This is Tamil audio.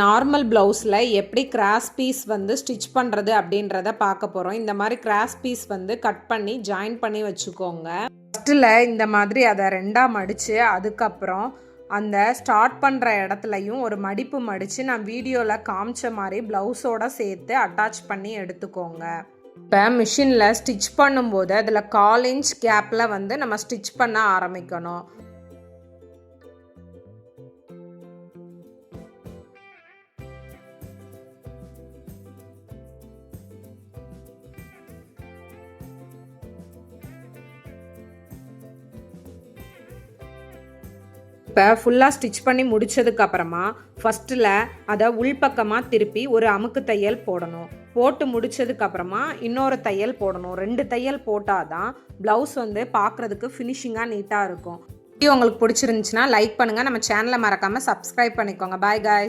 நார்மல் ப்ளவுஸில் எப்படி கிராஸ் பீஸ் வந்து ஸ்டிச் பண்ணுறது அப்படின்றத பார்க்க போகிறோம். இந்த மாதிரி கிராஸ் பீஸ் வந்து கட் பண்ணி ஜாயின் பண்ணி வச்சுக்கோங்க. ஃபஸ்ட்டில் இந்த மாதிரி அதை ரெண்டாக மடித்து அதுக்கப்புறம் அந்த ஸ்டார்ட் பண்ணுற இடத்துலையும் ஒரு மடிப்பு மடித்து நான் வீடியோவில் காமிச்ச மாதிரி ப்ளவுஸோடு சேர்த்து அட்டாச் பண்ணி எடுத்துக்கோங்க. இப்போ மிஷினில் ஸ்டிச் பண்ணும்போது அதில் 1/4 இன்ச் கேப்பில் வந்து நம்ம ஸ்டிச் பண்ண ஆரம்பிக்கணும். இப்போ ஃபுல்லாக ஸ்டிச் பண்ணி முடித்ததுக்கப்புறமா ஃபஸ்ட்டில் அதை உள்பக்கமாக திருப்பி ஒரு அமுக்கு தையல் போடணும். போட்டு முடித்ததுக்கப்புறமா இன்னொரு தையல் போடணும். 2 தையல் போட்டால் தான் ப்ளவுஸ் வந்து பார்க்குறதுக்கு ஃபினிஷிங்காக நீட்டாக இருக்கும். வீடியோ உங்களுக்கு பிடிச்சிருந்துச்சுன்னா லைக் பண்ணுங்கள். நம்ம சேனலை மறக்காமல் சப்ஸ்கிரைப் பண்ணிக்கோங்க. Bye guys.